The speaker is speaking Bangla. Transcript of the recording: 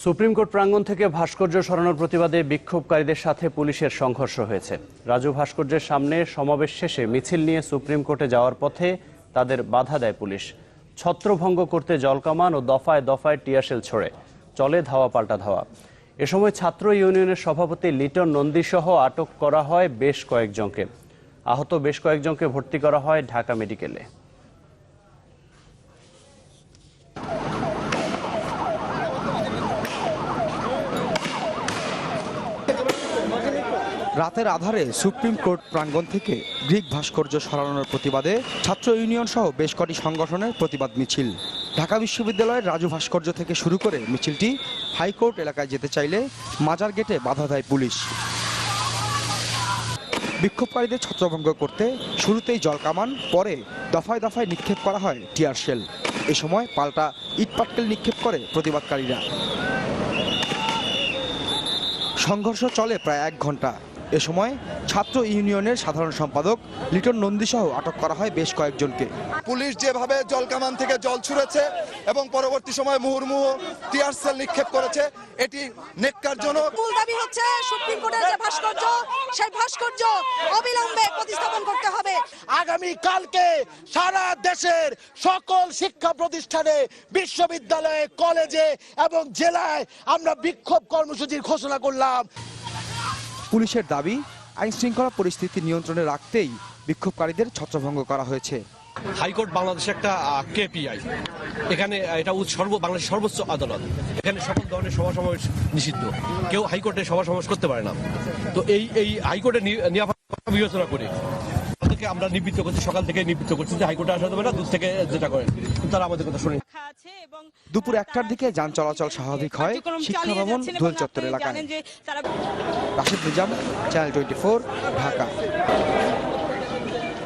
সুপ্রিম কোর্ট প্রাঙ্গণ থেকে ভাস্কর্য সরানোর প্রতিবাদে বিক্ষোভকারীদের সাথে পুলিশের সংঘর্ষ হয়েছে। রাজু ভাস্কর্যের সামনে সমাবেশ শেষে মিছিল নিয়ে সুপ্রিম কোর্টে যাওয়ার পথে তাদের বাধা দেয় পুলিশ। ছত্রভঙ্গ করতে জলকামান ও দফায় দফায় টিয়ারশেল ছোড়ে। চলে ধাওয়া পাল্টা ধাওয়া। এ সময় ছাত্র ইউনিয়নের সভাপতি লিটন নন্দী সহ আটক করা হয় বেশ কয়েকজনকে। আহত বেশ কয়েকজনকে ভর্তি করা হয় ঢাকা মেডিকেলে। রাতের আধারে সুপ্রিম কোর্ট প্রাঙ্গণ থেকে গ্রিক ভাস্কর্য সরানোর প্রতিবাদে ছাত্র ইউনিয়ন সহ বেশ কটি সংগঠনের প্রতিবাদ মিছিল। ঢাকা বিশ্ববিদ্যালয়ের রাজু ভাস্কর্য থেকে শুরু করে মিছিলটি হাইকোর্ট এলাকায় যেতে চাইলে মাজার গেটে বাধা দেয় পুলিশ। বিক্ষোভকারীদের ছত্রভঙ্গ করতে শুরুতেই জলকামান, পরে দফায় দফায় নিক্ষেপ করা হয় টিয়ারশেল। এ সময় পাল্টা ইটপাটকেল নিক্ষেপ করে প্রতিবাদকারীরা। সংঘর্ষ চলে প্রায় 1 ঘন্টা। এ সময় ছাত্র ইউনিয়নের সাধারণ সম্পাদক লিটন নন্দী সহ আটক করা হয় বেশ কয়েকজনকে। পুলিশ যেভাবে জলকামান থেকে জল ছুড়েছে এবং পরবর্তী সময় মুহুর্মুহু টিয়ার সেল নিক্ষেপ করেছে, এটি নেক্কারজনক। মূল দাবি হচ্ছে সুপ্রিম কোর্টের যে ভাস্কর্য, সেই ভাস্কর্য অবিলম্বে প্রতিস্থাপন করতে হবে। আগামী কালকে সারা দেশের সকল শিক্ষা প্রতিষ্ঠানে, বিশ্ববিদ্যালয়ে, কলেজে এবং জেলায় আমরা বিক্ষোভ কর্মসূচির ঘোষণা করলাম। পুলিশের দাবি, আইন শৃঙ্খলা পরিস্থিতি নিয়ন্ত্রণে রাখতেই বিক্ষোভকারীদের ছত্রভঙ্গ করা হয়েছে। হাইকোর্ট বাংলাদেশের একটা কেপিআই, এখানে এটা বাংলাদেশের সর্বোচ্চ আদালত। এখানে সকল ধরনের সভা সমাবেশ নিষিদ্ধ। কেউ হাইকোর্টে সভা সমাবেশ করতে পারে না। তো এই হাইকোর্টে নিরাপত্তা বিবেচনা করে তাদেরকে আমরা নিবৃত্ত করছি, সকাল থেকে নিবৃত্ত করছি যে হাইকোর্টে আসা যাবে না, দূর থেকে যেটা করেন। তারা আমাদের কথা শুনে। দুপুর 1টার দিকে যান চলাচল স্বাভাবিক হয় শিক্ষা ভবন, দোল চত্বর এলাকায়। রাশেদ নিজাম, চ্যানেল 24, ঢাকা।